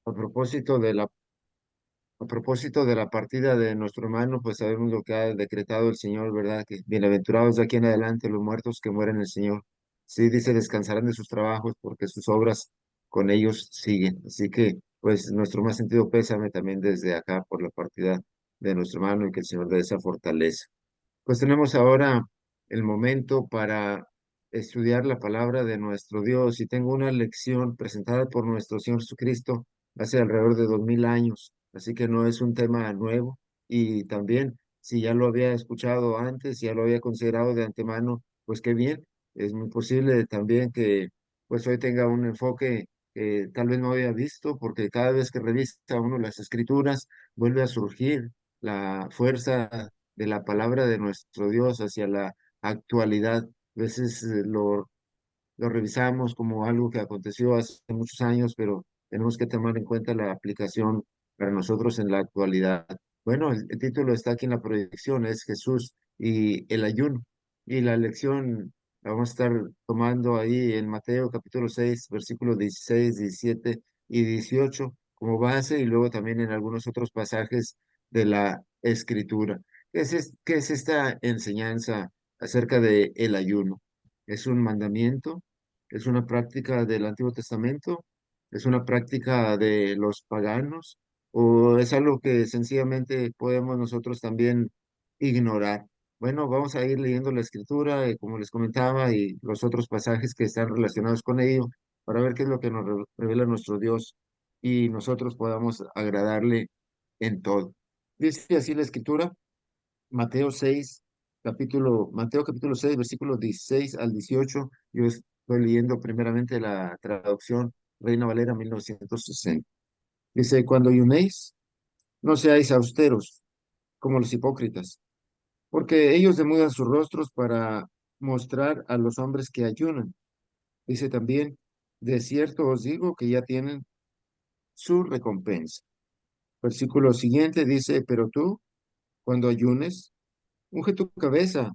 A propósito de la, a propósito de la partida de nuestro hermano, pues sabemos lo que ha decretado el Señor, ¿verdad? Que bienaventurados de aquí en adelante los muertos que mueren en el Señor. Sí, dice, descansarán de sus trabajos porque sus obras con ellos siguen. Así que, pues, nuestro más sentido pésame también desde acá por la partida de nuestro hermano y que el Señor dé esa fortaleza. Pues tenemos ahora el momento para estudiar la palabra de nuestro Dios y tengo una lección presentada por nuestro Señor Jesucristo hace alrededor de 2000 años, así que no es un tema nuevo y también si ya lo había escuchado antes, ya lo había considerado de antemano, pues qué bien, es muy posible también que pues hoy tenga un enfoque que tal vez no había visto porque cada vez que revisa uno las escrituras vuelve a surgir la fuerza de la palabra de nuestro Dios hacia la actualidad. A veces lo revisamos como algo que aconteció hace muchos años, pero tenemos que tomar en cuenta la aplicación para nosotros en la actualidad. Bueno, el título está aquí en la proyección, es Jesús y el ayuno. Y la lección la vamos a estar tomando ahí en Mateo capítulo 6 versículos 16 17 y 18 como base y luego también en algunos otros pasajes de la Escritura. Qué es esta enseñanza acerca de el ayuno? ¿Es un mandamiento? ¿Es una práctica del Antiguo Testamento? ¿Es una práctica de los paganos? ¿O es algo que sencillamente podemos nosotros también ignorar? Bueno, vamos a ir leyendo la escritura, como les comentaba, y los otros pasajes que están relacionados con ello, para ver qué es lo que nos revela nuestro Dios y nosotros podamos agradarle en todo. Dice así la escritura. Mateo 6, Mateo capítulo 6 versículos 16 al 18. Yo estoy leyendo primeramente la traducción Reina Valera 1960. Dice, cuando ayunéis, no seáis austeros como los hipócritas, porque ellos demudan sus rostros para mostrar a los hombres que ayunan. Dice también, de cierto os digo que ya tienen su recompensa. Versículo siguiente dice, pero tú, cuando ayunes, unge tu cabeza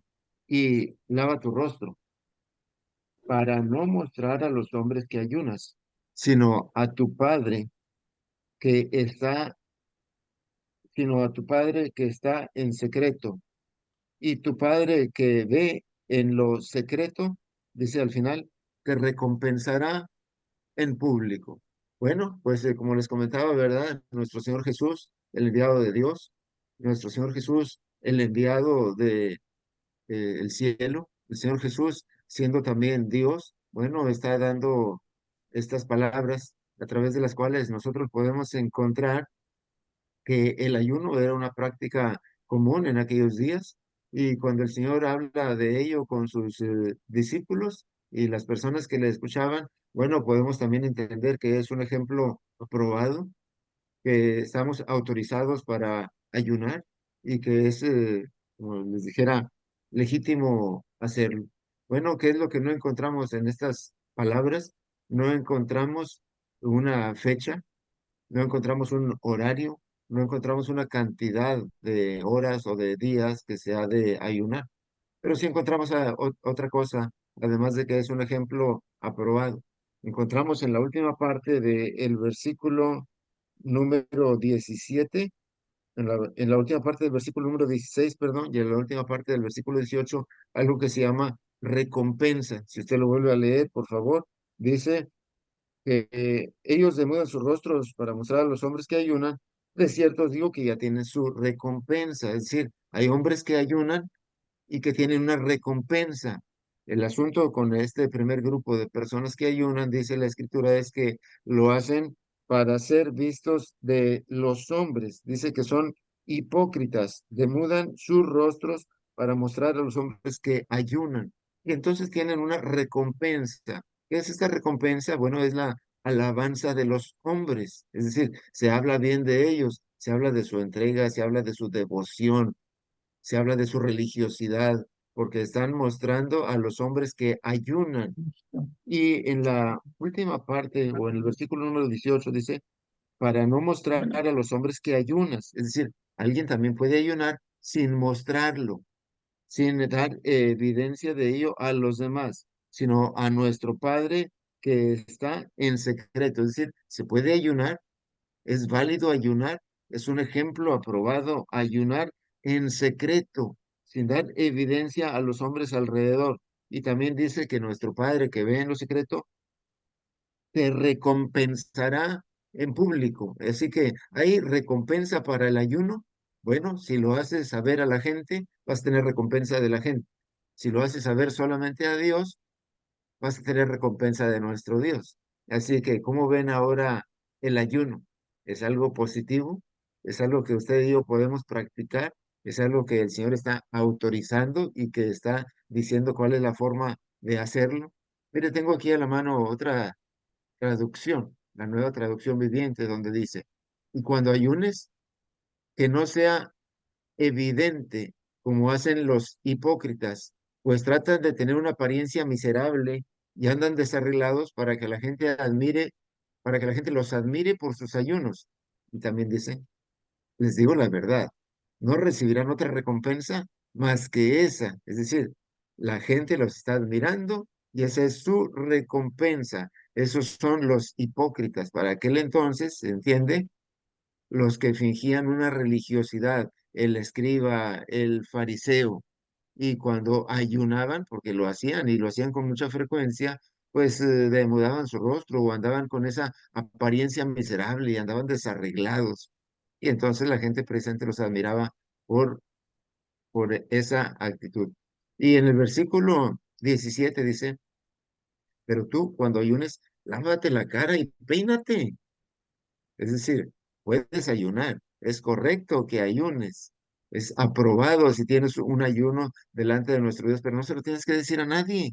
y lava tu rostro para no mostrar a los hombres que ayunas, sino a tu Padre que está, sino a tu Padre que está en secreto. Y tu Padre que ve en lo secreto, dice al final, te recompensará en público. Bueno, pues como les comentaba, ¿verdad? Nuestro Señor Jesús, el enviado de Dios, nuestro Señor Jesús, el enviado de el cielo, el Señor Jesús, siendo también Dios, bueno, está dando estas palabras a través de las cuales nosotros podemos encontrar que el ayuno era una práctica común en aquellos días y cuando el Señor habla de ello con sus discípulos y las personas que le escuchaban, bueno, podemos también entender que es un ejemplo aprobado, que estamos autorizados para ayunar y que es, como les dijera, legítimo hacerlo. Bueno, ¿qué es lo que no encontramos en estas palabras? No encontramos una fecha, no encontramos un horario, no encontramos una cantidad de horas o de días que se ha de ayunar, pero sí encontramos otra cosa, además de que es un ejemplo aprobado. Encontramos en la última parte del versículo número 17, en la última parte del versículo número 16, perdón, y en la última parte del versículo 18, algo que se llama recompensa. Si usted lo vuelve a leer, por favor, dice que ellos demudan sus rostros para mostrar a los hombres que ayunan. De cierto os digo que ya tienen su recompensa. Es decir, hay hombres que ayunan y que tienen una recompensa. El asunto con este primer grupo de personas que ayunan, dice la escritura, es que lo hacen para ser vistos de los hombres. Dice que son hipócritas, demudan sus rostros para mostrar a los hombres que ayunan. Y entonces tienen una recompensa. ¿Qué es esta recompensa? Bueno, es la alabanza de los hombres. Es decir, se habla bien de ellos, se habla de su entrega, se habla de su devoción, se habla de su religiosidad, porque están mostrando a los hombres que ayunan. Y en la última parte, o en el versículo número 18 dice, para no mostrar a los hombres que ayunas. Es decir, alguien también puede ayunar sin mostrarlo, sin dar evidencia de ello a los demás, sino a nuestro Padre que está en secreto. Es decir, se puede ayunar ¿Es válido ayunar? Es un ejemplo aprobado ayunar en secreto, sin dar evidencia a los hombres alrededor. Y también dice que nuestro Padre que ve en lo secreto te recompensará en público. Así que hay recompensa para el ayuno. Bueno, si lo haces saber a la gente, vas a tener recompensa de la gente. Si lo haces saber solamente a Dios, vas a tener recompensa de nuestro Dios. Así que, ¿cómo ven ahora el ayuno? ¿Es algo positivo? ¿Es algo que usted y yo podemos practicar? ¿Es algo que el Señor está autorizando y que está diciendo cuál es la forma de hacerlo? Mire, tengo aquí a la mano otra traducción, la nueva traducción viviente, donde dice, y cuando ayunes, que no sea evidente como hacen los hipócritas, pues tratan de tener una apariencia miserable y andan desarreglados para que la gente admire, para que la gente los admire por sus ayunos. Y también dice, les digo la verdad, no recibirán otra recompensa más que esa. Es decir, la gente los está admirando y esa es su recompensa. Esos son los hipócritas. Para aquel entonces, ¿se entiende? Los que fingían una religiosidad, el escriba, el fariseo, y cuando ayunaban, porque lo hacían y lo hacían con mucha frecuencia, pues demudaban su rostro o andaban con esa apariencia miserable y andaban desarreglados. Y entonces la gente presente los admiraba por, por esa actitud. Y en el versículo 17 dice, pero tú cuando ayunes, lávate la cara y peínate. Es decir, puedes ayunar. Es correcto que ayunes. Es aprobado si tienes un ayuno delante de nuestro Dios, pero no se lo tienes que decir a nadie.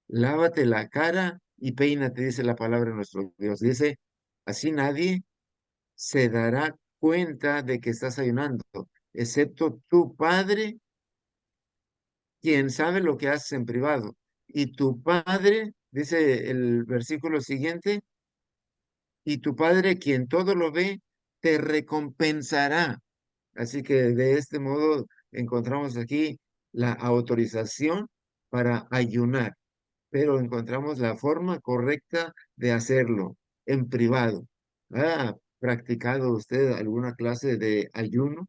Lávate la cara y peínate, dice la palabra de nuestro Dios. Dice, así nadie se dará cuenta de que estás ayunando, excepto tu Padre, quien sabe lo que haces en privado. Y tu Padre, dice el versículo siguiente, y tu Padre, quien todo lo ve, te recompensará. Así que de este modo encontramos aquí la autorización para ayunar, pero encontramos la forma correcta de hacerlo en privado. ¿Ha practicado usted alguna clase de ayuno?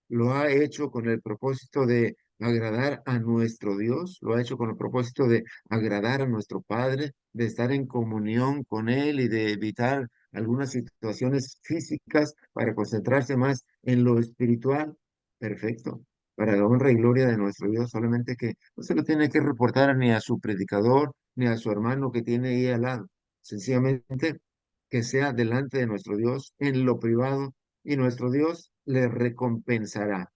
¿Lo ha hecho con el propósito de agradar a nuestro Dios? ¿Lo ha hecho con el propósito de agradar a nuestro Padre, de estar en comunión con Él y de evitar algunas situaciones físicas para concentrarse más en lo espiritual? Perfecto. Para la honra y gloria de nuestro Dios, solamente que no se lo tiene que reportar ni a su predicador ni a su hermano que tiene ahí al lado. Sencillamente que sea delante de nuestro Dios en lo privado y nuestro Dios le recompensará.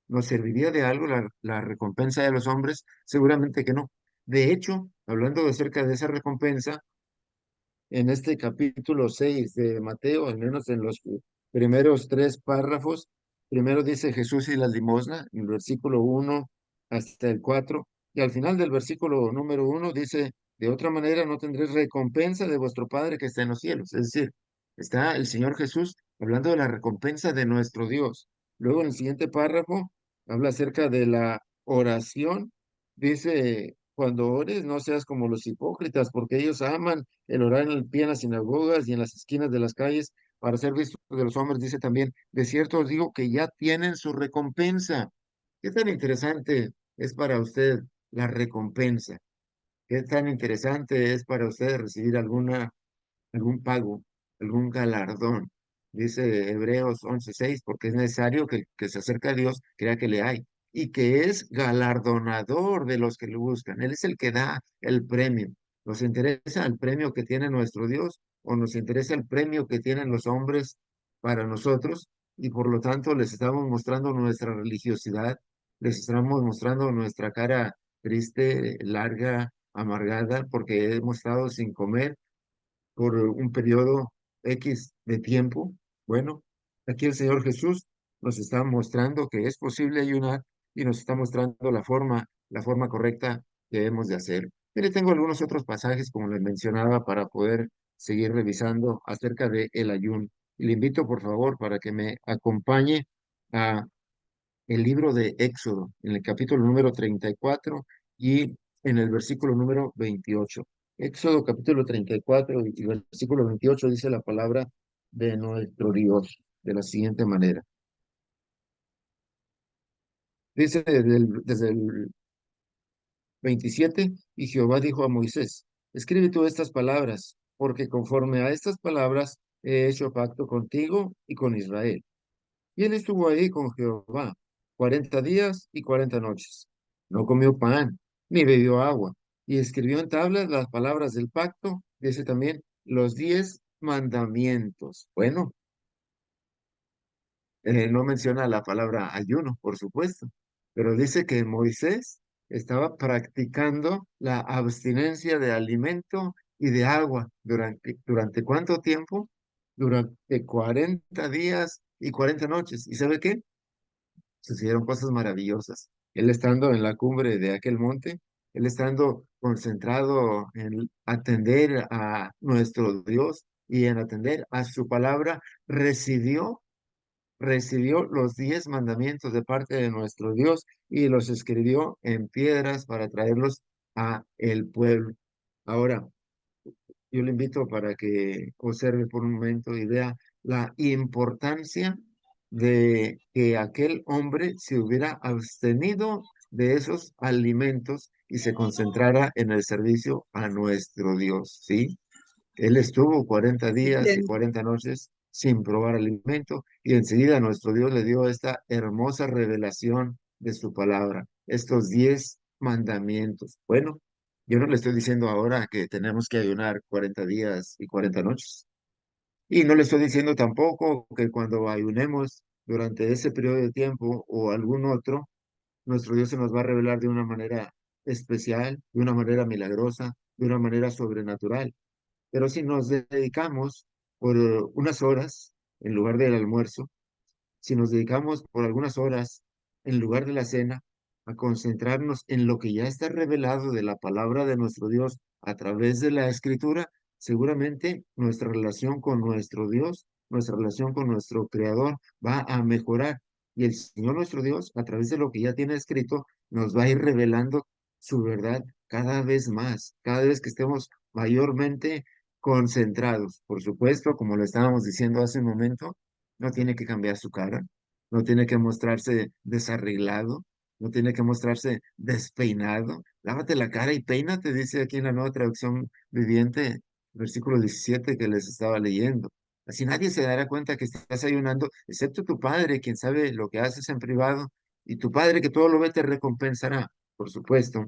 ¿Nos serviría de algo la recompensa de los hombres? Seguramente que no. De hecho, hablando de acerca de esa recompensa, en este capítulo 6 de Mateo, al menos en los primeros tres párrafos, primero dice Jesús y la limosna, en el versículo 1 hasta el 4, y al final del versículo número 1 dice, de otra manera no tendréis recompensa de vuestro Padre que está en los cielos. Es decir, está el Señor Jesús hablando de la recompensa de nuestro Dios. Luego en el siguiente párrafo habla acerca de la oración. Dice, cuando ores no seas como los hipócritas, porque ellos aman el orar en el pie en las sinagogas y en las esquinas de las calles para ser vistos de los hombres. Dice también, de cierto os digo que ya tienen su recompensa. ¿Qué tan interesante es para usted la recompensa? ¿Qué tan interesante es para usted recibir algún pago, algún galardón? Dice Hebreos 11:6, porque es necesario que el que se acerca a Dios crea que le hay y que es galardonador de los que lo buscan. Él es el que da el premio. ¿Nos interesa el premio que tiene nuestro Dios o nos interesa el premio que tienen los hombres para nosotros? Y por lo tanto les estamos mostrando nuestra religiosidad, les estamos mostrando nuestra cara triste, larga, amargada, porque hemos estado sin comer por un periodo X de tiempo. Bueno, aquí el Señor Jesús nos está mostrando que es posible ayunar y nos está mostrando la forma correcta que debemos de hacer. Mire, tengo algunos otros pasajes, como les mencionaba, para poder seguir revisando acerca de el ayuno. Y le invito, por favor, para que me acompañe a el libro de Éxodo, en el capítulo número 34 y en el versículo número 28. Éxodo capítulo 34 y versículo 28 dice la palabra. de nuestro Dios de la siguiente manera. Dice desde el 27, y Jehová dijo a Moisés, escribe tú estas palabras, porque conforme a estas palabras he hecho pacto contigo y con Israel. Y él estuvo ahí con Jehová 40 días y 40 noches. No comió pan, ni bebió agua, y escribió en tablas las palabras del pacto, dice también los 10 mandamientos. Bueno, no menciona la palabra ayuno, por supuesto, pero dice que Moisés estaba practicando la abstinencia de alimento y de agua. ¿Durante cuánto tiempo? Durante 40 días y 40 noches. ¿Y sabe qué? Sucedieron cosas maravillosas. Él estando en la cumbre de aquel monte, él estando concentrado en atender a nuestro Dios y en atender a su palabra, recibió los 10 mandamientos de parte de nuestro Dios y los escribió en piedras para traerlos a el pueblo. Ahora, yo le invito para que observe por un momento y vea la importancia de que aquel hombre se hubiera abstenido de esos alimentos y se concentrara en el servicio a nuestro Dios, ¿sí? Él estuvo 40 días y Entiendo. 40 noches sin probar alimento y enseguida nuestro Dios le dio esta hermosa revelación de su palabra, estos 10 mandamientos. Bueno, yo no le estoy diciendo ahora que tenemos que ayunar 40 días y 40 noches. Y no le estoy diciendo tampoco que cuando ayunemos durante ese periodo de tiempo o algún otro, nuestro Dios se nos va a revelar de una manera especial, de una manera milagrosa, de una manera sobrenatural. Pero si nos dedicamos por unas horas en lugar del almuerzo, si nos dedicamos por algunas horas en lugar de la cena a concentrarnos en lo que ya está revelado de la palabra de nuestro Dios a través de la escritura, seguramente nuestra relación con nuestro Dios, nuestra relación con nuestro Creador va a mejorar. Y el Señor nuestro Dios, a través de lo que ya tiene escrito, nos va a ir revelando su verdad cada vez más, cada vez que estemos mayormente concentrados. Por supuesto, como lo estábamos diciendo hace un momento, no tiene que cambiar su cara, no tiene que mostrarse desarreglado, no tiene que mostrarse despeinado. Lávate la cara y peínate, dice aquí en la nueva traducción viviente, versículo 17 que les estaba leyendo. Así nadie se dará cuenta que estás ayunando, excepto tu padre, quien sabe lo que haces en privado, y tu padre que todo lo ve te recompensará. Por supuesto,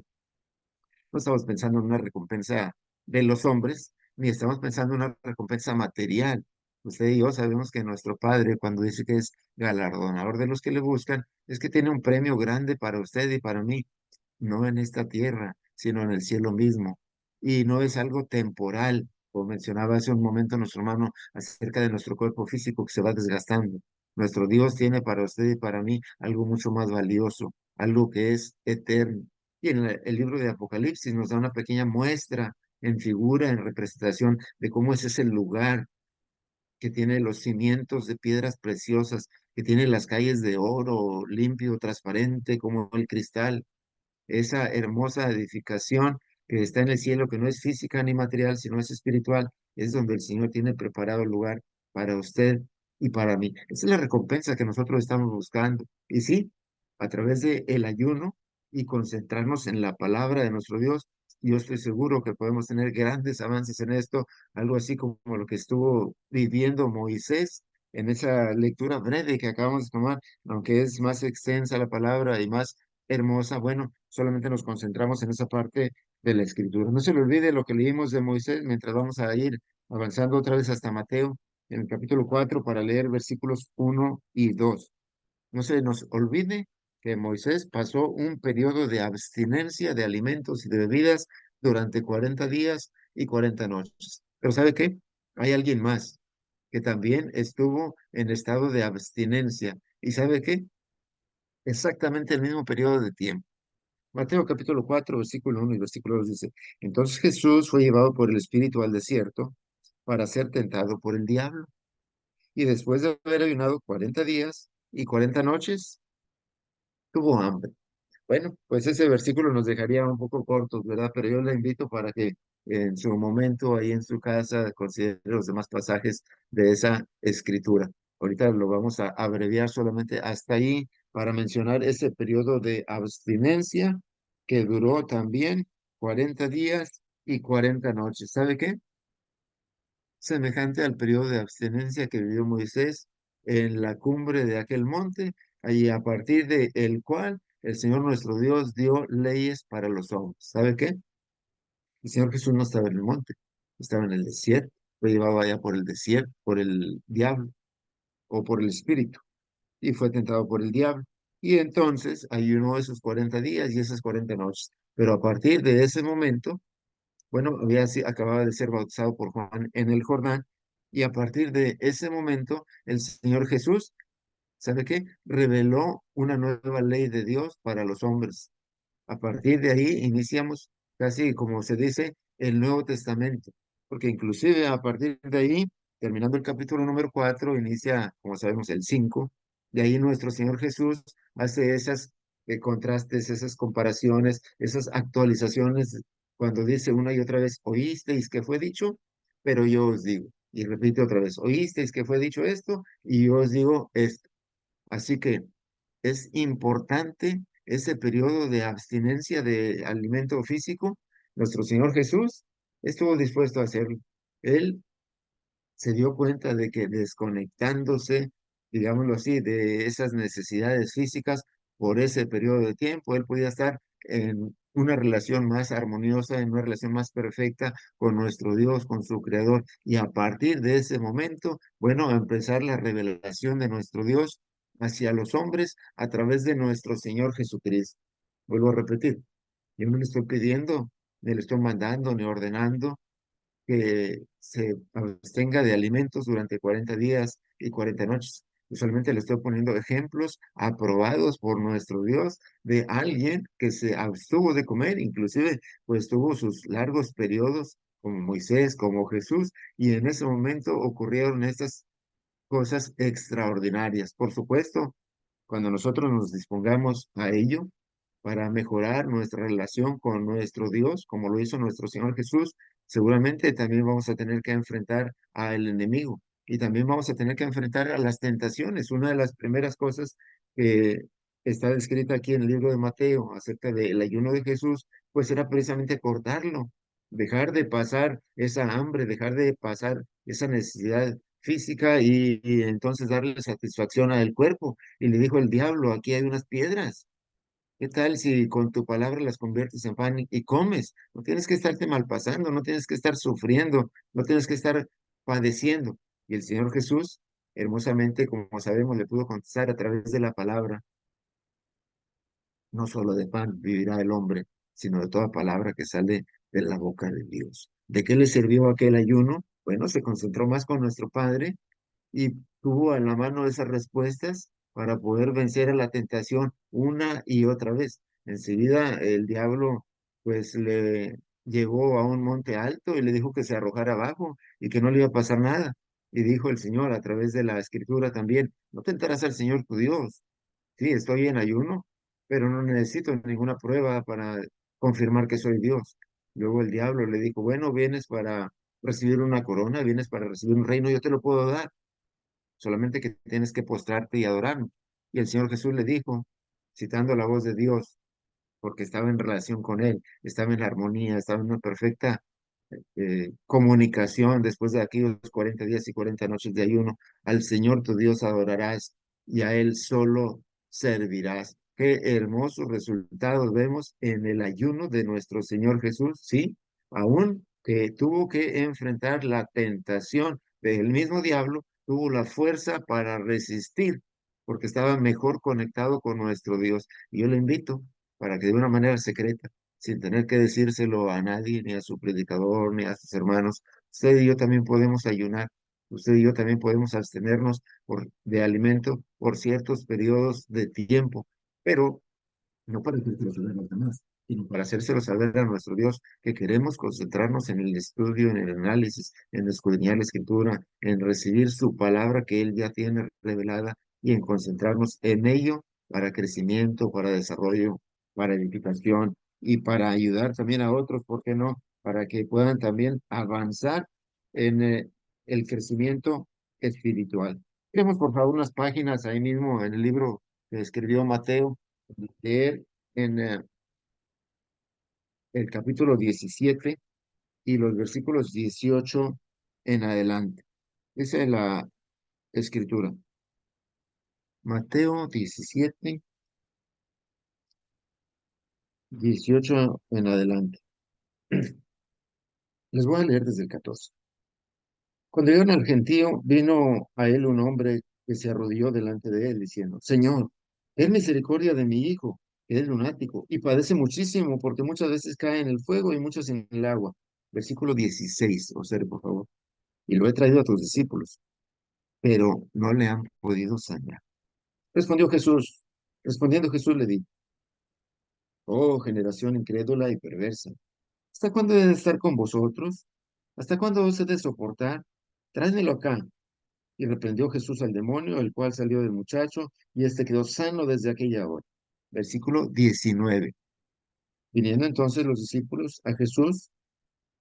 no estamos pensando en una recompensa de los hombres, ni estamos pensando en una recompensa material. Usted y yo sabemos que nuestro Padre, cuando dice que es galardonador de los que le buscan, es que tiene un premio grande para usted y para mí, no en esta tierra, sino en el cielo mismo. Y no es algo temporal, como mencionaba hace un momento nuestro hermano acerca de nuestro cuerpo físico que se va desgastando. Nuestro Dios tiene para usted y para mí algo mucho más valioso, algo que es eterno. Y en el libro de Apocalipsis nos da una pequeña muestra en figura, en representación de cómo es ese lugar que tiene los cimientos de piedras preciosas, que tiene las calles de oro limpio, transparente como el cristal, esa hermosa edificación que está en el cielo, que no es física ni material, sino es espiritual, es donde el Señor tiene preparado el lugar para usted y para mí. Esa es la recompensa que nosotros estamos buscando. Y sí, a través de el ayuno y concentrarnos en la palabra de nuestro Dios, yo estoy seguro que podemos tener grandes avances en esto, algo así como lo que estuvo viviendo Moisés en esa lectura breve que acabamos de tomar, aunque es más extensa la palabra y más hermosa. Bueno, solamente nos concentramos en esa parte de la escritura. No se le olvide lo que leímos de Moisés mientras vamos a ir avanzando otra vez hasta Mateo, en el capítulo 4 para leer versículos 1 y 2. No se nos olvide que Moisés pasó un periodo de abstinencia de alimentos y de bebidas durante 40 días y 40 noches. Pero ¿sabe qué? Hay alguien más que también estuvo en estado de abstinencia. ¿Y sabe qué? Exactamente el mismo periodo de tiempo. Mateo capítulo 4 versículo 1 y versículo 2 dice, entonces Jesús fue llevado por el Espíritu al desierto para ser tentado por el diablo. Y después de haber ayunado 40 días y 40 noches, tuvo hambre. Bueno, pues ese versículo nos dejaría un poco cortos, ¿verdad? Pero yo le invito para que en su momento ahí en su casa, considere los demás pasajes de esa escritura. Ahorita lo vamos a abreviar solamente hasta ahí para mencionar ese periodo de abstinencia que duró también 40 días y 40 noches. ¿Sabe qué? Semejante al periodo de abstinencia que vivió Moisés en la cumbre de aquel monte, y a partir de el cual el Señor nuestro Dios dio leyes para los hombres. ¿Sabe qué? El Señor Jesús no estaba en el monte, estaba en el desierto, fue llevado allá por el desierto, por el diablo o por el espíritu, y fue tentado por el diablo. Y entonces ayunó esos 40 días y esas 40 noches. Pero a partir de ese momento, bueno, acababa de ser bautizado por Juan en el Jordán, y a partir de ese momento, el Señor Jesús, ¿sabe qué? Reveló una nueva ley de Dios para los hombres. A partir de ahí iniciamos casi como se dice el Nuevo Testamento, porque inclusive a partir de ahí, terminando el capítulo número 4 inicia, como sabemos, el 5. De ahí nuestro Señor Jesús hace esas contrastes, esas comparaciones, esas actualizaciones, cuando dice una y otra vez, oísteis que fue dicho, pero yo os digo, y repite otra vez, oísteis que fue dicho esto, y yo os digo esto. Así que es importante ese periodo de abstinencia de alimento físico. Nuestro Señor Jesús estuvo dispuesto a hacerlo. Él se dio cuenta de que desconectándose, digámoslo así, de esas necesidades físicas por ese periodo de tiempo, él podía estar en una relación más armoniosa, en una relación más perfecta con nuestro Dios, con su Creador. Y a partir de ese momento, bueno, empezar la revelación de nuestro Dios hacia los hombres a través de nuestro Señor Jesucristo. Vuelvo a repetir, yo no le estoy pidiendo, ni le estoy mandando, ni ordenando que se abstenga de alimentos durante 40 días y 40 noches. Usualmente le estoy poniendo ejemplos aprobados por nuestro Dios de alguien que se abstuvo de comer, inclusive pues tuvo sus largos periodos como Moisés, como Jesús, y en ese momento ocurrieron estas cosas extraordinarias. Por supuesto, cuando nosotros nos dispongamos a ello para mejorar nuestra relación con nuestro Dios, como lo hizo nuestro Señor Jesús, seguramente también vamos a tener que enfrentar al enemigo y también vamos a tener que enfrentar a las tentaciones. Una de las primeras cosas que está descrita aquí en el libro de Mateo acerca del ayuno de Jesús, pues era precisamente cortarlo, dejar de pasar esa hambre, dejar de pasar esa necesidad física y entonces darle satisfacción al cuerpo. Y le dijo el diablo, aquí hay unas piedras. ¿Qué tal si con tu palabra las conviertes en pan y comes? No tienes que estarte malpasando, no tienes que estar sufriendo, no tienes que estar padeciendo. Y el Señor Jesús, hermosamente, como sabemos, le pudo contestar a través de la palabra, no solo de pan vivirá el hombre, sino de toda palabra que sale de la boca de Dios. ¿De qué le sirvió aquel ayuno? Bueno, se concentró más con nuestro Padre y tuvo a la mano esas respuestas para poder vencer a la tentación una y otra vez. Enseguida el diablo pues le llegó a un monte alto y le dijo que se arrojara abajo y que no le iba a pasar nada. Y dijo el Señor a través de la escritura también, no tentarás al Señor tu Dios. Sí, estoy en ayuno, pero no necesito ninguna prueba para confirmar que soy Dios. Luego el diablo le dijo, bueno, vienes para recibir una corona, vienes para recibir un reino, yo te lo puedo dar, solamente que tienes que postrarte y adorarme. Y el Señor Jesús le dijo, citando la voz de Dios, porque estaba en relación con Él, estaba en armonía, estaba en una perfecta comunicación después de aquellos 40 días y 40 noches de ayuno. Al Señor tu Dios adorarás y a Él solo servirás. Qué hermosos resultados vemos en el ayuno de nuestro Señor Jesús, ¿sí? Aún que tuvo que enfrentar la tentación del mismo diablo, tuvo la fuerza para resistir, porque estaba mejor conectado con nuestro Dios. Y yo le invito para que de una manera secreta, sin tener que decírselo a nadie, ni a su predicador, ni a sus hermanos, usted y yo también podemos ayunar, usted y yo también podemos abstenernos de alimento por ciertos periodos de tiempo, pero no para hacérselo saber a los demás, sino para hacérselo saber a nuestro Dios que queremos concentrarnos en el estudio, en el análisis, en escudriñar la Escritura, en recibir su palabra que Él ya tiene revelada y en concentrarnos en ello para crecimiento, para desarrollo, para edificación y para ayudar también a otros, ¿por qué no? para que puedan también avanzar en el crecimiento espiritual. Tenemos por favor unas páginas ahí mismo en el libro que escribió Mateo, leer en el capítulo 17 y los versículos 18 en adelante. Esa es la escritura. Mateo 17, 18 en adelante. Les voy a leer desde el 14. Cuando llegaron al gentío, vino a él un hombre que se arrodilló delante de él, diciendo, Señor, ten misericordia de mi hijo, que es lunático, y padece muchísimo, porque muchas veces cae en el fuego y muchas en el agua. Versículo 16, observe, por favor. Y lo he traído a tus discípulos, pero no le han podido sanar. Respondió Jesús, respondiendo Jesús le dijo, oh generación incrédula y perversa, ¿hasta cuándo he de estar con vosotros? ¿Hasta cuándo os he de soportar? Tráemelo acá. Y reprendió Jesús al demonio, el cual salió del muchacho, y éste quedó sano desde aquella hora. Versículo 19. Viniendo entonces los discípulos a Jesús,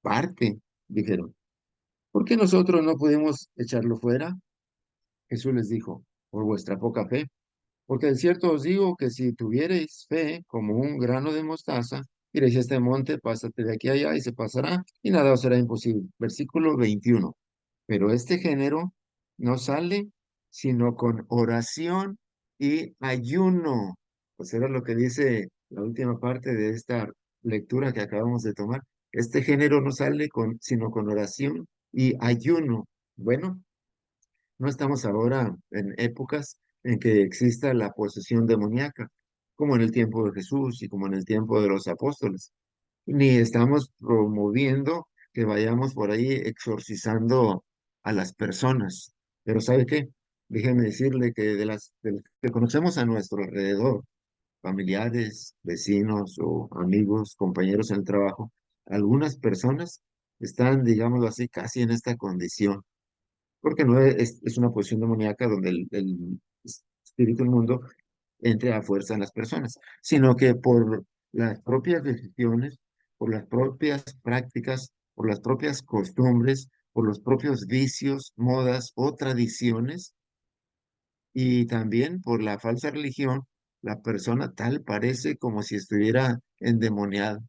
parte, dijeron, ¿por qué nosotros no pudimos echarlo fuera? Jesús les dijo, por vuestra poca fe. Porque de cierto os digo que si tuviereis fe como un grano de mostaza, diréis a este monte, pásate de aquí a allá y se pasará, y nada os será imposible. Versículo 21. Pero este género no sale sino con oración y ayuno. Pues era lo que dice la última parte de esta lectura que acabamos de tomar. Este género no sale sino con oración y ayuno. Bueno, no estamos ahora en épocas en que exista la posesión demoníaca, como en el tiempo de Jesús y como en el tiempo de los apóstoles, ni estamos promoviendo que vayamos por ahí exorcizando a las personas. Pero ¿sabe qué? Déjeme decirle que de las que conocemos a nuestro alrededor, familiares, vecinos o amigos, compañeros en el trabajo, algunas personas están, digámoslo así, casi en esta condición porque no es una posición demoníaca donde el espíritu inmundo entre a fuerza en las personas, sino que por las propias decisiones, por las propias prácticas, por las propias costumbres, por los propios vicios, modas o tradiciones, y también por la falsa religión, la persona tal parece como si estuviera endemoniada.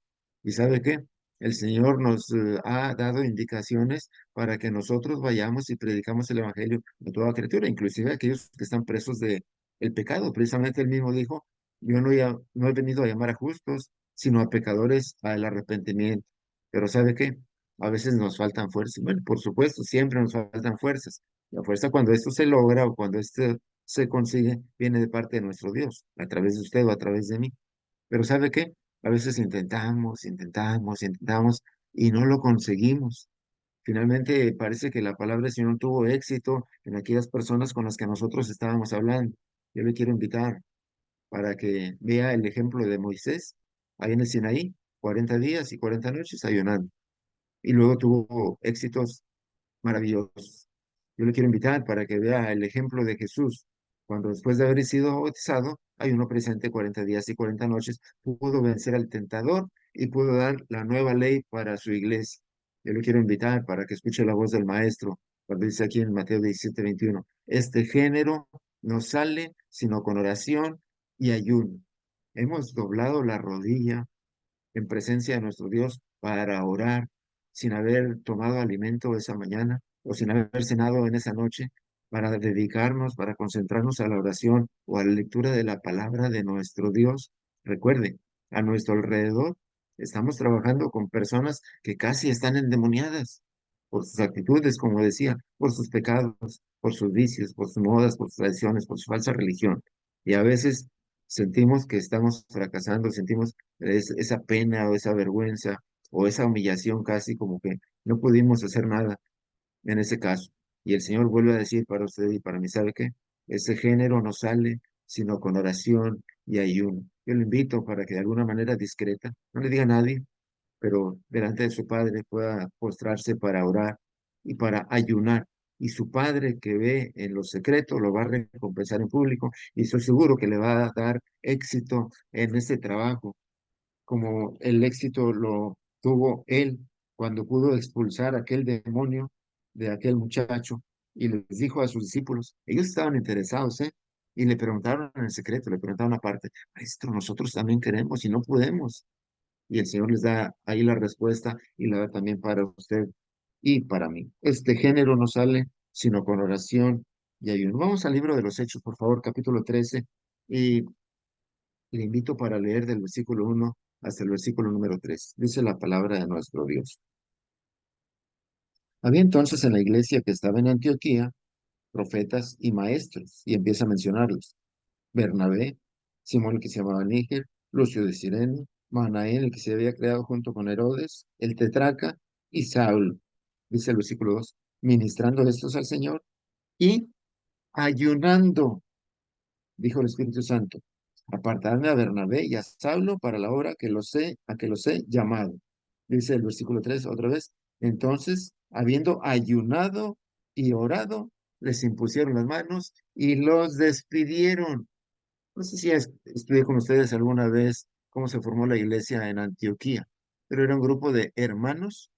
¿Y sabe qué? El Señor nos ha dado indicaciones para que nosotros vayamos y predicamos el Evangelio a toda criatura, inclusive a aquellos que están presos de el pecado. Precisamente él mismo dijo, yo no he venido a llamar a justos, sino a pecadores al arrepentimiento. Pero ¿sabe qué? A veces nos faltan fuerzas. Bueno, por supuesto, siempre nos faltan fuerzas. La fuerza cuando esto se logra o cuando esto se consigue, viene de parte de nuestro Dios, a través de usted o a través de mí. Pero ¿sabe qué? A veces intentamos, intentamos, intentamos y no lo conseguimos. Finalmente parece que la palabra del Señor tuvo éxito en aquellas personas con las que nosotros estábamos hablando. Yo le quiero invitar para que vea el ejemplo de Moisés, ahí en el Sinaí, 40 días y 40 noches ayunando. Y luego tuvo éxitos maravillosos. Yo le quiero invitar para que vea el ejemplo de Jesús, cuando después de haber sido bautizado, ayunó presente 40 días y 40 noches, pudo vencer al tentador y pudo dar la nueva ley para su iglesia. Yo le quiero invitar para que escuche la voz del Maestro, cuando dice aquí en Mateo 17:21, este género no sale sino con oración y ayuno. Hemos doblado la rodilla en presencia de nuestro Dios para orar sin haber tomado alimento esa mañana o sin haber cenado en esa noche, para dedicarnos, para concentrarnos a la oración o a la lectura de la palabra de nuestro Dios. Recuerde, a nuestro alrededor estamos trabajando con personas que casi están endemoniadas por sus actitudes, como decía, por sus pecados, por sus vicios, por sus modas, por sus tradiciones, por su falsa religión. Y a veces sentimos que estamos fracasando, sentimos esa pena o esa vergüenza o esa humillación casi como que no pudimos hacer nada en ese caso. Y el Señor vuelve a decir para usted y para mí, ¿sabe qué? Ese género no sale sino con oración y ayuno. Yo lo invito para que de alguna manera discreta, no le diga a nadie, pero delante de su Padre pueda postrarse para orar y para ayunar. Y su Padre que ve en lo secreto lo va a recompensar en público y estoy seguro que le va a dar éxito en este trabajo como el éxito lo tuvo él cuando pudo expulsar aquel demonio de aquel muchacho y les dijo a sus discípulos, ellos estaban interesados, ¿eh? Y le preguntaron en secreto, le preguntaron aparte, maestro, nosotros también queremos y no podemos. Y el Señor les da ahí la respuesta y la da también para usted y para mí. Este género no sale sino con oración y ayuno. Vamos al libro de los Hechos, por favor, capítulo 13, y le invito para leer del versículo 1 hasta el versículo número 3. Dice la palabra de nuestro Dios. Había entonces en la iglesia que estaba en Antioquía profetas y maestros, y empieza a mencionarlos. Bernabé, Simón el que se llamaba Níger, Lucio de Cirene, Manaén el que se había creado junto con Herodes, el tetraca, y Saulo, dice el versículo 2, ministrando estos al Señor y ayunando, dijo el Espíritu Santo, apartadme a Bernabé y a Saulo para la obra a que los he llamado. Dice el versículo 3 otra vez. Entonces, habiendo ayunado y orado, les impusieron las manos y los despidieron. No sé si estudié con ustedes alguna vez cómo se formó la iglesia en Antioquía, pero era un grupo de hermanos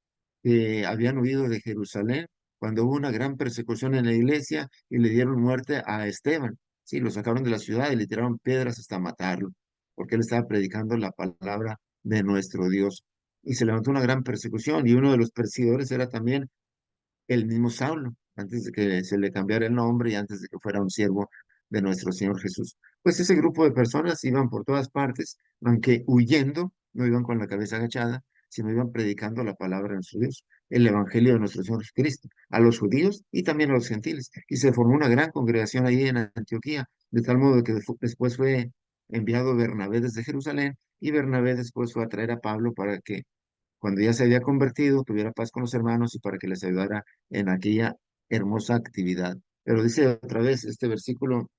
que habían huido de Jerusalén cuando hubo una gran persecución en la iglesia y le dieron muerte a Esteban. Sí, lo sacaron de la ciudad y le tiraron piedras hasta matarlo, porque él estaba predicando la palabra de nuestro Dios. Y se levantó una gran persecución y uno de los perseguidores era también el mismo Saulo, antes de que se le cambiara el nombre y antes de que fuera un siervo de nuestro Señor Jesús. Pues ese grupo de personas iban por todas partes, aunque huyendo, no iban con la cabeza agachada, sino iban predicando la palabra de nuestro Dios, el Evangelio de nuestro Señor Jesucristo, a los judíos y también a los gentiles. Y se formó una gran congregación ahí en Antioquía, de tal modo que después fue enviado Bernabé desde Jerusalén y Bernabé después fue a traer a Pablo para que cuando ya se había convertido, tuviera paz con los hermanos y para que les ayudara en aquella hermosa actividad. Pero dice otra vez este versículo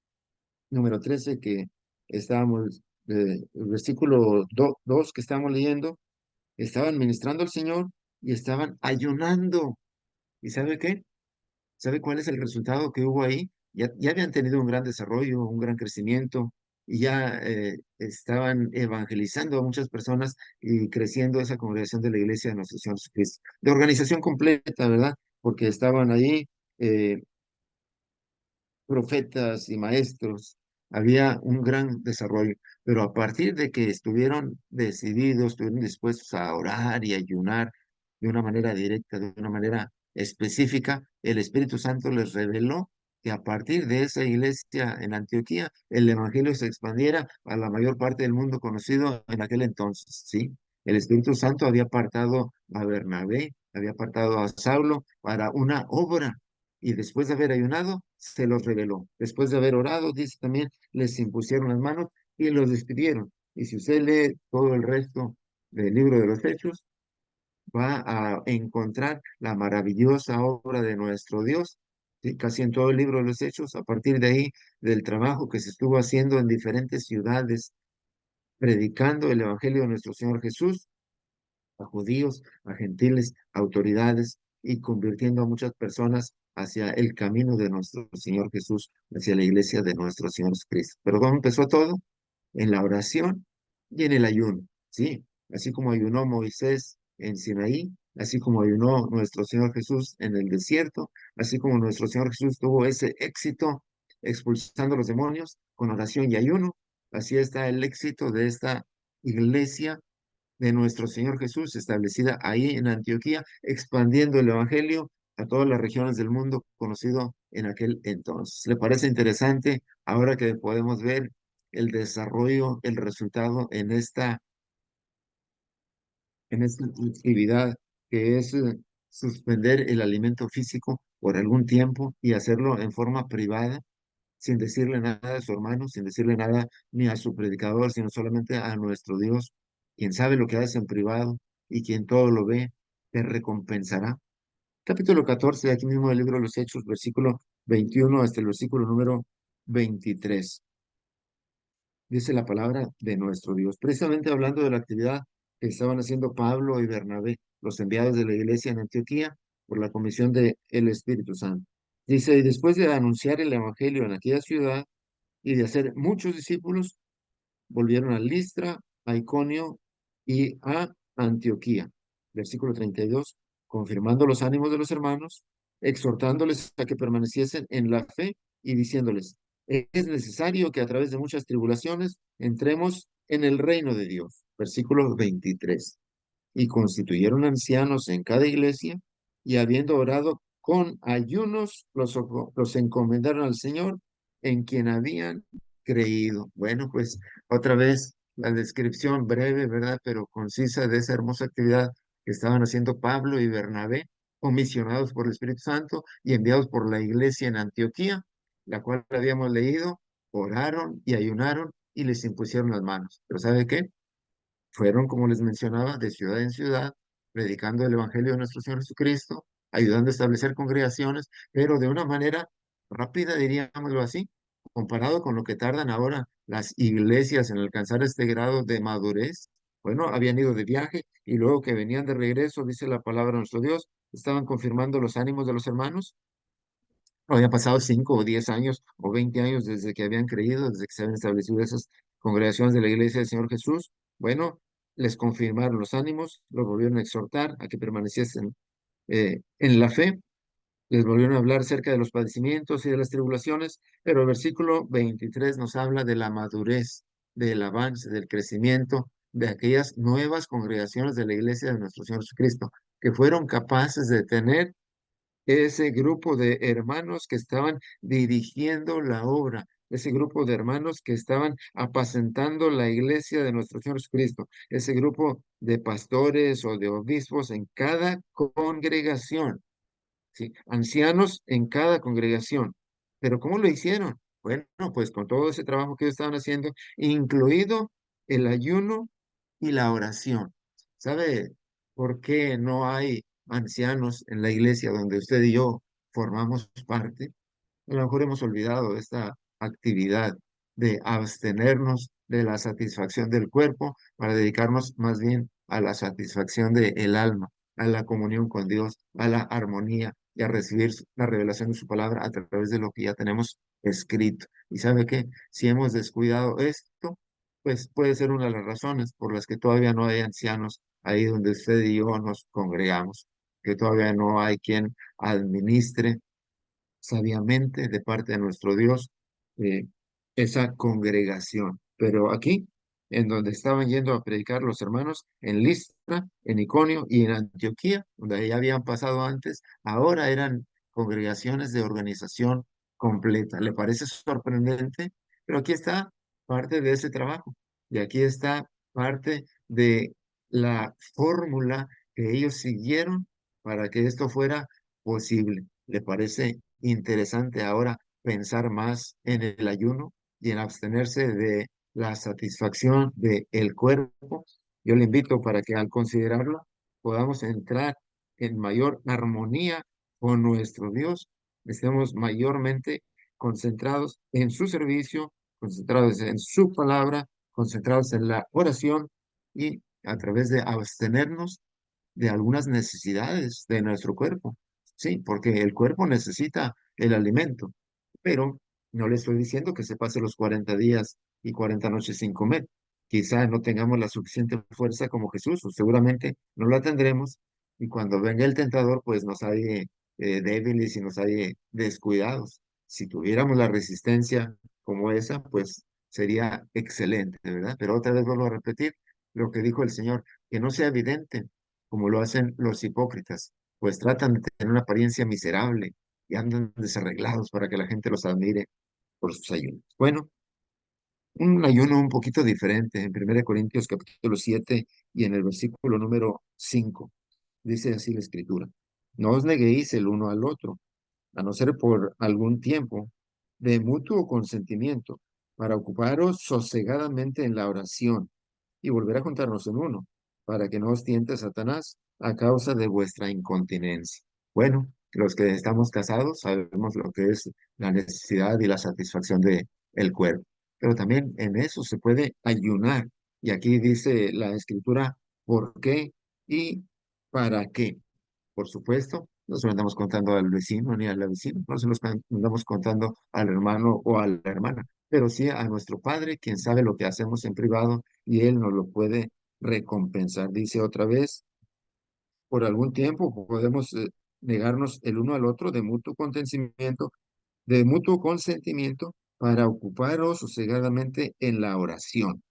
número 13 que estábamos, el versículo 2 que estábamos leyendo, estaban ministrando al Señor y estaban ayunando. ¿Y sabe qué? ¿Sabe cuál es el resultado que hubo ahí? Ya habían tenido un gran desarrollo, un gran crecimiento, y ya estaban evangelizando a muchas personas y creciendo esa congregación de la iglesia de nuestro Señor Jesucristo. De organización completa, ¿verdad? Porque estaban ahí eh, profetas y maestros, había un gran desarrollo, pero a partir de que estuvieron decididos, estuvieron dispuestos a orar y ayunar de una manera directa, de una manera específica, el Espíritu Santo les reveló que a partir de esa iglesia en Antioquía, el evangelio se expandiera a la mayor parte del mundo conocido en aquel entonces, ¿sí? El Espíritu Santo había apartado a Bernabé, había apartado a Saulo para una obra y después de haber ayunado, se los reveló. Después de haber orado, dice también, les impusieron las manos y los despidieron. Y si usted lee todo el resto del libro de los Hechos, va a encontrar la maravillosa obra de nuestro Dios, ¿sí? Casi en todo el libro de los Hechos, a partir de ahí, del trabajo que se estuvo haciendo en diferentes ciudades, predicando el Evangelio de nuestro Señor Jesús a judíos, a gentiles, a autoridades y convirtiendo a muchas personas hacia el camino de nuestro Señor Jesús, hacia la iglesia de nuestro Señor Jesucristo. Pero ¿cómo empezó todo? En la oración y en el ayuno, ¿sí? Así como ayunó Moisés en Sinaí, así como ayunó nuestro Señor Jesús en el desierto, así como nuestro Señor Jesús tuvo ese éxito expulsando los demonios con oración y ayuno, así está el éxito de esta iglesia de nuestro Señor Jesús, establecida ahí en Antioquía, expandiendo el Evangelio a todas las regiones del mundo conocido en aquel entonces. ¿Le parece interesante ahora que podemos ver el desarrollo, el resultado en esta actividad que es suspender el alimento físico por algún tiempo y hacerlo en forma privada? Sin decirle nada a su hermano, sin decirle nada ni a su predicador, sino solamente a nuestro Dios, quien sabe lo que hace en privado y quien todo lo ve, te recompensará. Capítulo 14 de aquí mismo del libro de los Hechos, versículo 21 hasta el versículo número 23. Dice la palabra de nuestro Dios, precisamente hablando de la actividad que estaban haciendo Pablo y Bernabé, los enviados de la iglesia en Antioquía, por la comisión del Espíritu Santo. Dice, y después de anunciar el Evangelio en aquella ciudad, y de hacer muchos discípulos, volvieron a Listra, a Iconio y a Antioquía. Versículo 32, confirmando los ánimos de los hermanos, exhortándoles a que permaneciesen en la fe y diciéndoles, es necesario que a través de muchas tribulaciones entremos en el reino de Dios. Versículo 23, y constituyeron ancianos en cada iglesia, y habiendo orado con ayunos, los encomendaron al Señor, en quien habían creído. Bueno, pues otra vez la descripción breve, ¿verdad? Pero concisa de esa hermosa actividad que estaban haciendo Pablo y Bernabé, comisionados por el Espíritu Santo y enviados por la iglesia en Antioquía, la cual habíamos leído, oraron y ayunaron y les impusieron las manos. Pero ¿sabe qué? Fueron, como les mencionaba, de ciudad en ciudad, predicando el Evangelio de nuestro Señor Jesucristo, ayudando a establecer congregaciones, pero de una manera rápida, diríamoslo así, comparado con lo que tardan ahora las iglesias en alcanzar este grado de madurez. Bueno, habían ido de viaje y luego que venían de regreso, dice la palabra de nuestro Dios, estaban confirmando los ánimos de los hermanos. Habían pasado 5 o 10 años o 20 años desde que habían creído, desde que se habían establecido esas congregaciones de la iglesia del Señor Jesús. Bueno, les confirmaron los ánimos, los volvieron a exhortar a que permaneciesen en la fe, les volvieron a hablar acerca de los padecimientos y de las tribulaciones, pero el versículo 23 nos habla de la madurez, del avance, del crecimiento de aquellas nuevas congregaciones de la iglesia de nuestro Señor Jesucristo, que fueron capaces de tener ese grupo de hermanos que estaban dirigiendo la obra, ese grupo de hermanos que estaban apacentando la iglesia de nuestro Señor Jesucristo, ese grupo de pastores o de obispos en cada congregación, ¿sí? Ancianos en cada congregación. Pero ¿cómo lo hicieron? Bueno, pues con todo ese trabajo que ellos estaban haciendo, incluido el ayuno y la oración. ¿Sabe por qué no hay ancianos en la iglesia donde usted y yo formamos parte? A lo mejor hemos olvidado esta actividad de abstenernos de la satisfacción del cuerpo para dedicarnos más bien a la satisfacción del alma, a la comunión con Dios, a la armonía y a recibir la revelación de su palabra a través de lo que ya tenemos escrito. Y sabe que si hemos descuidado esto, pues puede ser una de las razones por las que todavía no hay ancianos ahí donde usted y yo nos congregamos, que todavía no hay quien administre sabiamente de parte de nuestro Dios eh, esa congregación. Pero aquí, en donde estaban yendo a predicar los hermanos, en Listra, en Iconio y en Antioquía, donde ya habían pasado antes, ahora eran congregaciones de organización completa. ¿Le parece sorprendente? Pero aquí está parte de ese trabajo y aquí está parte de la fórmula que ellos siguieron para que esto fuera posible. ¿Le parece interesante ahora pensar más en el ayuno y en abstenerse de la satisfacción del cuerpo? Yo le invito para que al considerarlo podamos entrar en mayor armonía con nuestro Dios, estemos mayormente concentrados en su servicio, concentrados en su palabra, concentrados en la oración y a través de abstenernos de algunas necesidades de nuestro cuerpo. Sí, porque el cuerpo necesita el alimento, pero no le estoy diciendo que se pase los 40 días y 40 noches sin comer. Quizá no tengamos la suficiente fuerza como Jesús, o seguramente no la tendremos, y cuando venga el tentador, pues nos hay débiles y nos hay descuidados. Si tuviéramos la resistencia como esa, pues sería excelente, ¿verdad? Pero otra vez vuelvo a repetir lo que dijo el Señor, que no sea evidente como lo hacen los hipócritas, pues tratan de tener una apariencia miserable y andan desarreglados para que la gente los admire por sus ayunos. Bueno, un ayuno un poquito diferente en 1 Corintios capítulo 7 y en el versículo número 5. Dice así la escritura: no os neguéis el uno al otro, a no ser por algún tiempo, de mutuo consentimiento, para ocuparos sosegadamente en la oración y volver a juntarnos en uno, para que no os tiente Satanás a causa de vuestra incontinencia. Bueno, los que estamos casados sabemos lo que es la necesidad y la satisfacción de el cuerpo, pero también en eso se puede ayunar. Y aquí dice la escritura, ¿por qué y para qué? Por supuesto, no se lo andamos contando al vecino ni a la vecina, no se los andamos contando al hermano o a la hermana, pero sí a nuestro Padre, quien sabe lo que hacemos en privado y Él nos lo puede recompensar. Dice otra vez, por algún tiempo podemos negarnos el uno al otro de mutuo consentimiento para ocuparos sosegadamente en la oración.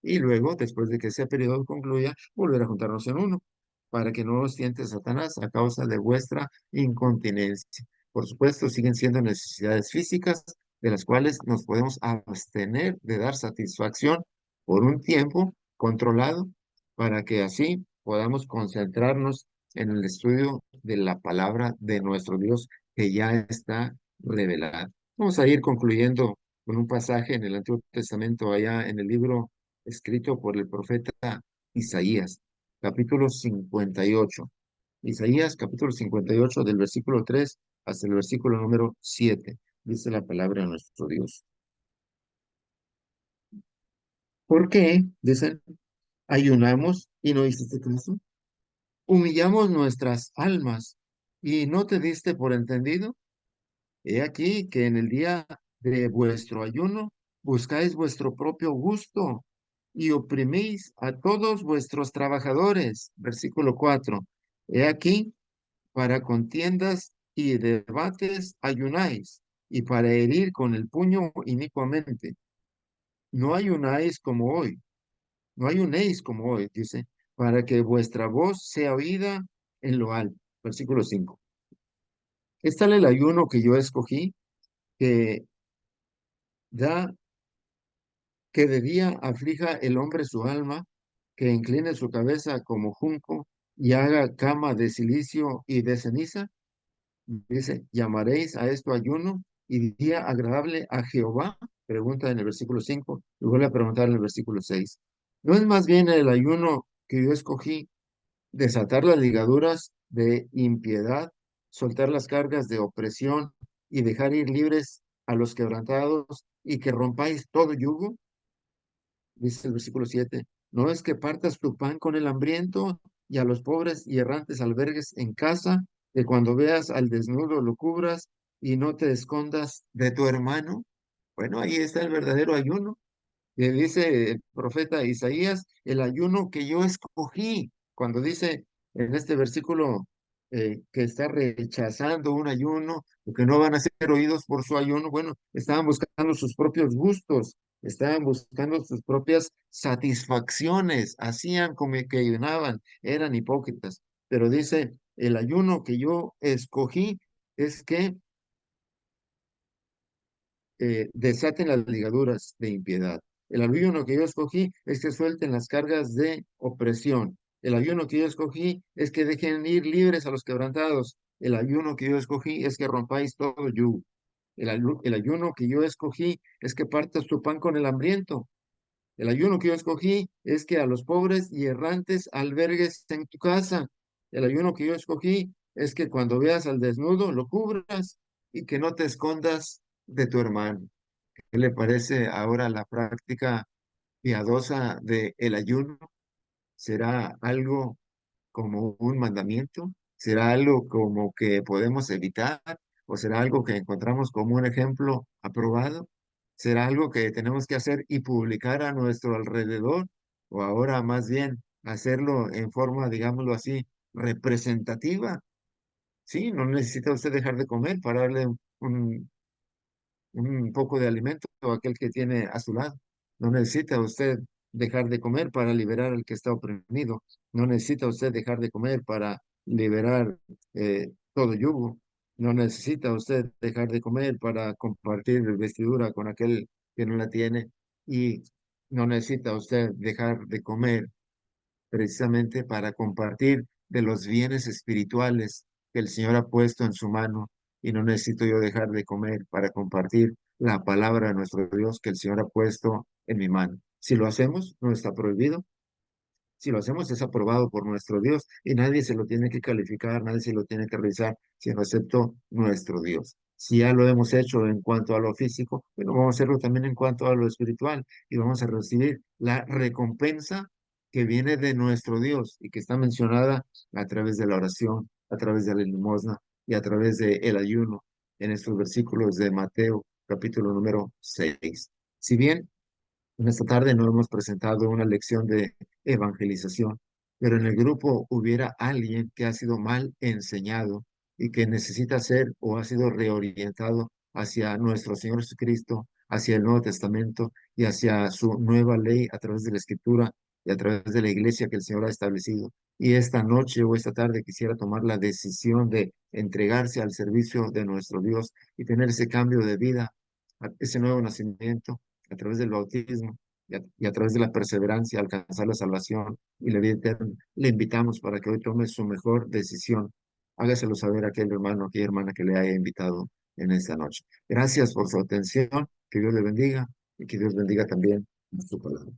Y luego, después de que ese periodo concluya, volver a juntarnos en uno, para que no os tiente Satanás a causa de vuestra incontinencia. Por supuesto, siguen siendo necesidades físicas de las cuales nos podemos abstener de dar satisfacción por un tiempo controlado, para que así podamos concentrarnos en el estudio de la palabra de nuestro Dios que ya está revelada. Vamos a ir concluyendo con un pasaje en el Antiguo Testamento, allá en el libro escrito por el profeta Isaías, capítulo 58. Isaías, capítulo 58, del versículo 3 hasta el versículo número 7. Dice la palabra de nuestro Dios. ¿Por qué? Dicen, ayunamos y no hiciste caso. Humillamos nuestras almas y no te diste por entendido. He aquí que en el día de vuestro ayuno buscáis vuestro propio gusto y oprimís a todos vuestros trabajadores. Versículo 4. He aquí, para contiendas y debates ayunáis, y para herir con el puño inicuamente. No ayunáis como hoy, no ayunéis como hoy, dice, para que vuestra voz sea oída en lo alto. Versículo 5. Es tal el ayuno que yo escogí, que da que de día aflija el hombre su alma, que incline su cabeza como junco y haga cama de silicio y de ceniza. Dice, ¿llamaréis a esto ayuno y día agradable a Jehová? Pregunta en el versículo 5 y vuelve a preguntar en el versículo 6. ¿No es más bien el ayuno que yo escogí desatar las ligaduras de impiedad, soltar las cargas de opresión y dejar ir libres a los quebrantados y que rompáis todo yugo? Dice el versículo 7, no es que partas tu pan con el hambriento y a los pobres y errantes albergues en casa, que cuando veas al desnudo lo cubras y no te escondas de tu hermano. Bueno, ahí está el verdadero ayuno. Le dice el profeta Isaías, el ayuno que yo escogí, cuando dice en este versículo que está rechazando un ayuno, o que no van a ser oídos por su ayuno, bueno, estaban buscando sus propios gustos, estaban buscando sus propias satisfacciones, hacían como que ayunaban, eran hipócritas, pero dice, el ayuno que yo escogí es que desaten las ligaduras de impiedad. El ayuno que yo escogí es que suelten las cargas de opresión. El ayuno que yo escogí es que dejen ir libres a los quebrantados. El ayuno que yo escogí es que rompáis todo yugo. El ayuno que yo escogí es que partas tu pan con el hambriento. El ayuno que yo escogí es que a los pobres y errantes albergues en tu casa. El ayuno que yo escogí es que cuando veas al desnudo lo cubras y que no te escondas de tu hermano. ¿Qué le parece ahora la práctica piadosa del ayuno? ¿Será algo como un mandamiento? ¿Será algo como que podemos evitar? ¿O será algo que encontramos como un ejemplo aprobado? ¿Será algo que tenemos que hacer y publicar a nuestro alrededor? ¿O ahora más bien hacerlo en forma, digámoslo así, representativa? Sí, no necesita usted dejar de comer para darle un poco de alimento a aquel que tiene a su lado. No necesita usted dejar de comer para liberar al que está oprimido. No necesita usted dejar de comer para liberar todo yugo. No necesita usted dejar de comer para compartir vestidura con aquel que no la tiene. Y no necesita usted dejar de comer precisamente para compartir de los bienes espirituales que el Señor ha puesto en su mano, y no necesito yo dejar de comer para compartir la palabra de nuestro Dios que el Señor ha puesto en mi mano. Si lo hacemos, no está prohibido. Si lo hacemos, es aprobado por nuestro Dios y nadie se lo tiene que calificar, nadie se lo tiene que revisar, sino excepto nuestro Dios. Si ya lo hemos hecho en cuanto a lo físico, bueno, vamos a hacerlo también en cuanto a lo espiritual y vamos a recibir la recompensa que viene de nuestro Dios y que está mencionada a través de la oración, a través de la limosna y a través del ayuno en estos versículos de Mateo, capítulo número 6. Si bien en esta tarde no hemos presentado una lección de evangelización, pero en el grupo hubiera alguien que ha sido mal enseñado y que necesita ser o ha sido reorientado hacia nuestro Señor Jesucristo, hacia el Nuevo Testamento y hacia su nueva ley a través de la Escritura y a través de la iglesia que el Señor ha establecido. Y esta noche o esta tarde quisiera tomar la decisión de entregarse al servicio de nuestro Dios y tener ese cambio de vida, ese nuevo nacimiento a través del bautismo y a través de la perseverancia alcanzar la salvación y la vida eterna. Le invitamos para que hoy tome su mejor decisión. Hágaselo saber a aquel hermano, aquella hermana que le haya invitado en esta noche. Gracias por su atención, que Dios le bendiga y que Dios bendiga también su palabra.